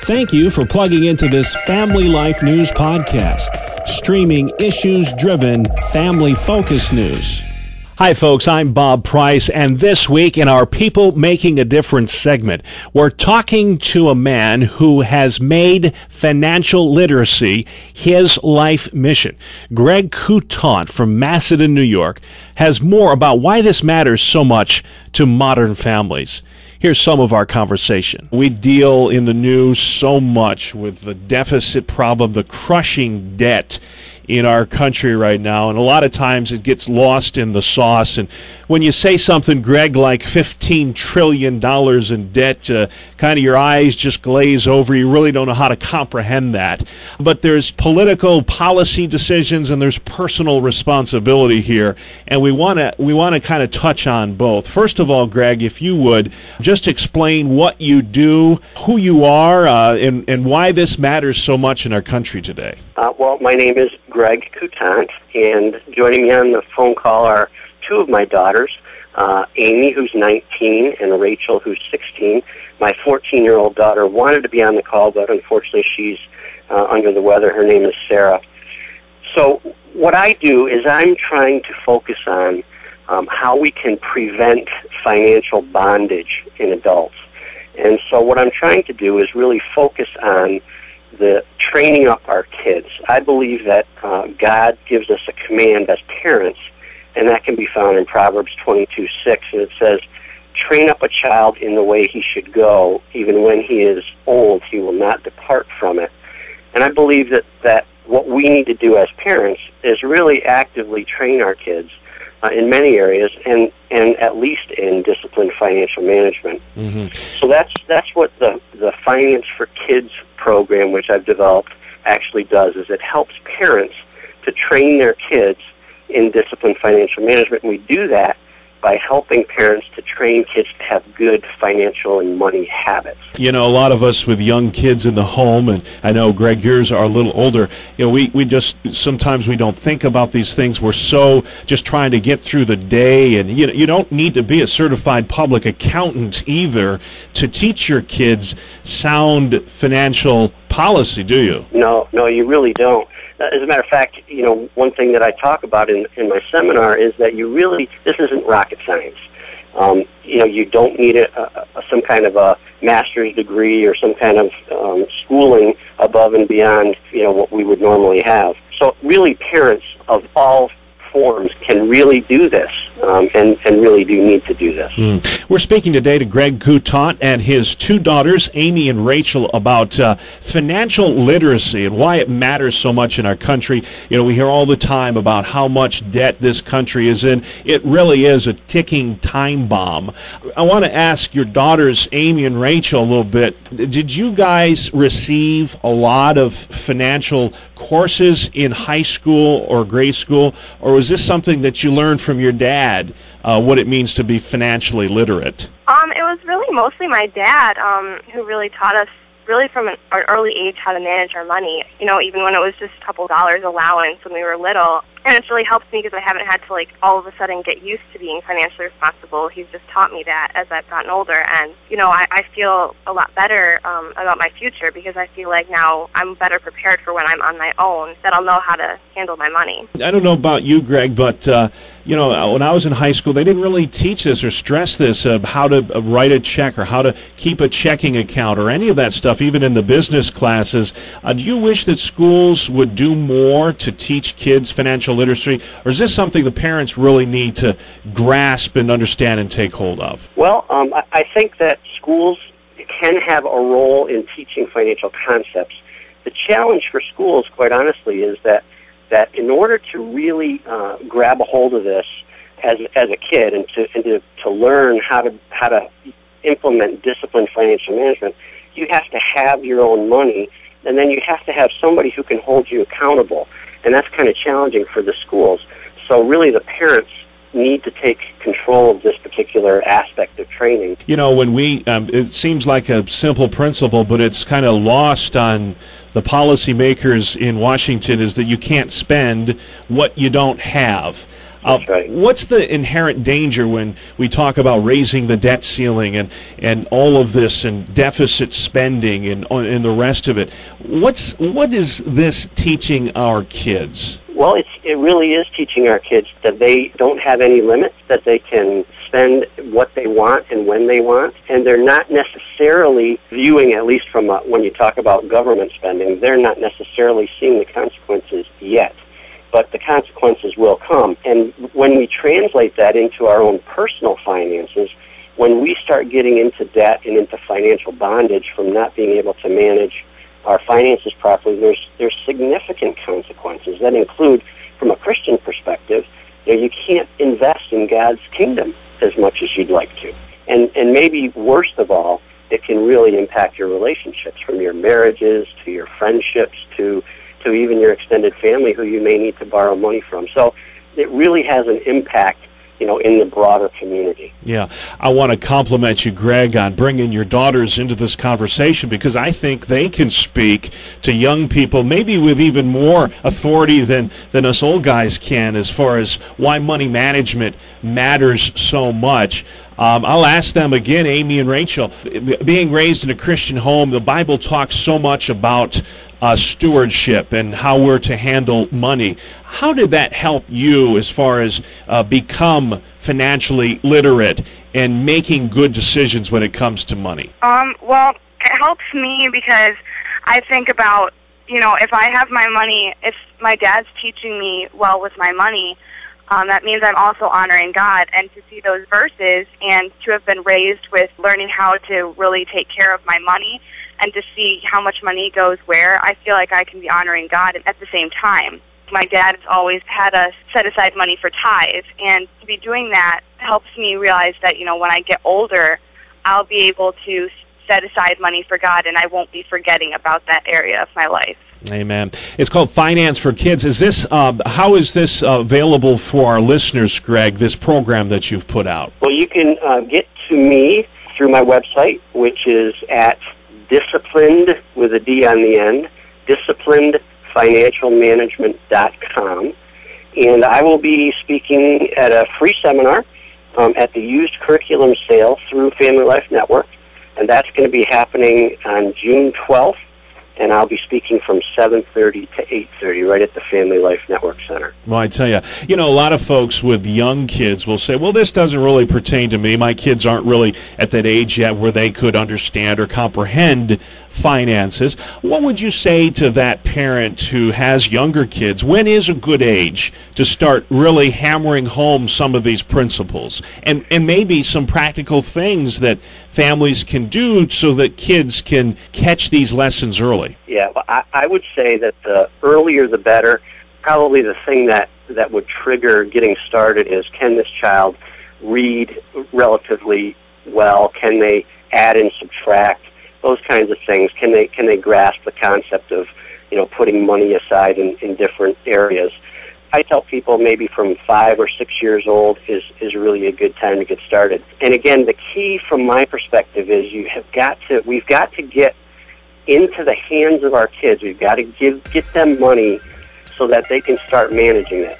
Thank you for plugging into this Family Life News podcast, streaming issues-driven, family-focused news. Hi, folks. I'm Bob Price, and this week in our People Making a Difference segment, we're talking to a man who has made financial literacy his life mission. Greg Coutant from Macedon, New York, has more about why this matters so much to modern families. Here's some of our conversation. We deal in the news so much with the deficit problem, the crushing debt in our country right now, and a lot of times it gets lost in the sauce. And when you say something, Greg, like $15 trillion in debt, kind of your eyes just glaze over. You really don't know how to comprehend that. But there's political policy decisions and there's personal responsibility here, and we want to kind of touch on both. First of all, Greg, if you would just explain what you do, who you are, and why this matters so much in our country today. Well, my name is Greg Coutant, and joining me on the phone call are two of my daughters, Amy, who's 19, and Rachel, who's 16. My 14-year-old daughter wanted to be on the call, but unfortunately she's under the weather. Her name is Sarah. So what I do is I'm trying to focus on how we can prevent financial bondage in adults. And so what I'm trying to do is really focus on the training up our kids. I believe that God gives us a command as parents, and that can be found in Proverbs 22:6, and it says, "Train up a child in the way he should go, even when he is old, he will not depart from it." And I believe that what we need to do as parents is really actively train our kids in many areas, and at least in disciplined financial management. Mm-hmm. So that's what the Finance for Kids program, which I've developed, actually does, is it helps parents to train their kids in disciplined financial management. And we do that by helping parents to train kids to have good financial and money habits. You know, a lot of us with young kids in the home, and I know, Greg, yours are a little older, you know, we just, sometimes we don't think about these things. We're so just trying to get through the day, and you don't need to be a certified public accountant either to teach your kids sound financial policy, do you? No, you really don't. As a matter of fact, you know, one thing that I talk about in my seminar is that this isn't rocket science. You know, you don't need some kind of a master's degree or some kind of schooling above and beyond, you know, what we would normally have. So really, parents of all forms can really do this, and really do need to do this. We're speaking today to Greg Coutant and his two daughters, Amy and Rachel, about financial literacy and why it matters so much in our country. You know, we hear all the time about how much debt this country is in. It really is a ticking time bomb. I want to ask your daughters, Amy and Rachel, a little bit. Did you guys receive a lot of financial courses in high school or grade school, or was this something that you learned from your dad, what it means to be financially literate? It was really mostly my dad who really taught us, really from an early age, how to manage our money. You know, even when it was just a couple dollars allowance when we were little. And it's really helped me because I haven't had to, like, all of a sudden get used to being financially responsible. He's just taught me that as I've gotten older. And, you know, I feel a lot better about my future because I feel like now I'm better prepared for when I'm on my own, that I'll know how to handle my money. I don't know about you, Greg, but, you know, when I was in high school, they didn't really teach this or stress this, how to write a check or how to keep a checking account or any of that stuff, even in the business classes. Do you wish that schools would do more to teach kids financial literacy, or is this something the parents really need to grasp and understand and take hold of? Well, I think that schools can have a role in teaching financial concepts. The challenge for schools, quite honestly, is that in order to really grab a hold of this as a kid and to learn how to implement disciplined financial management, you have to have your own money, and then you have to have somebody who can hold you accountable. And that's kind of challenging for the schools. So really the parents need to take control of this particular aspect of training. You know, when it seems like a simple principle, but it's kind of lost on the policymakers in Washington, is that you can't spend what you don't have. That's right. What's the inherent danger when we talk about raising the debt ceiling and all of this and deficit spending and the rest of it? What is this teaching our kids? Well, it really is teaching our kids that they don't have any limits, that they can spend what they want and when they want, and they're not necessarily viewing, at least from when you talk about government spending, they're not necessarily seeing the consequences yet. But the consequences will come. And when we translate that into our own personal finances, when we start getting into debt and into financial bondage from not being able to manage our finances properly, there's significant consequences that include, from a Christian perspective, you can't invest in God's kingdom as much as you'd like to. And maybe worst of all, it can really impact your relationships, from your marriages to your friendships to even your extended family who you may need to borrow money from. So it really has an impact, in the broader community. Yeah. I want to compliment you, Greg, on bringing your daughters into this conversation, because I think they can speak to young people maybe with even more authority than us old guys can, as far as why money management matters so much. I'll ask them again, Amy and Rachel. Being raised in a Christian home, the Bible talks so much about stewardship and how we're to handle money. How did that help you as far as become financially literate and making good decisions when it comes to money? Well, it helps me because I think about, if I have my money, if my dad's teaching me well with my money, that means I'm also honoring God. And to see those verses and to have been raised with learning how to really take care of my money and to see how much money goes where, I feel like I can be honoring God at the same time. My dad has always had us set aside money for tithes, and to be doing that helps me realize that, when I get older, I'll be able to set aside money for God, and I won't be forgetting about that area of my life. Amen. It's called Finance for Kids. Is this how is this available for our listeners, Greg, this program that you've put out? Well, you can get to me through my website, which is at disciplined, with a D on the end, disciplinedfinancialmanagement.com. And I will be speaking at a free seminar at the used curriculum sale through Family Life Network, and that's going to be happening on June 12th. And I'll be speaking from 7:30 to 8:30 right at the Family Life Network Center. Well, I tell you, a lot of folks with young kids will say, well, this doesn't really pertain to me. My kids aren't really at that age yet where they could understand or comprehend finances. What would you say to that parent who has younger kids? When is a good age to start really hammering home some of these principles and maybe some practical things that families can do so that kids can catch these lessons early? Yeah, well, I would say that the earlier the better. Probably the thing that would trigger getting started is, can this child read relatively well? Can they add and subtract? Those kinds of things. Can they grasp the concept of putting money aside in different areas? I tell people maybe from 5 or 6 years old is really a good time to get started. And again, the key from my perspective is we've got to get into the hands of our kids. We've got to get them money so that they can start managing it.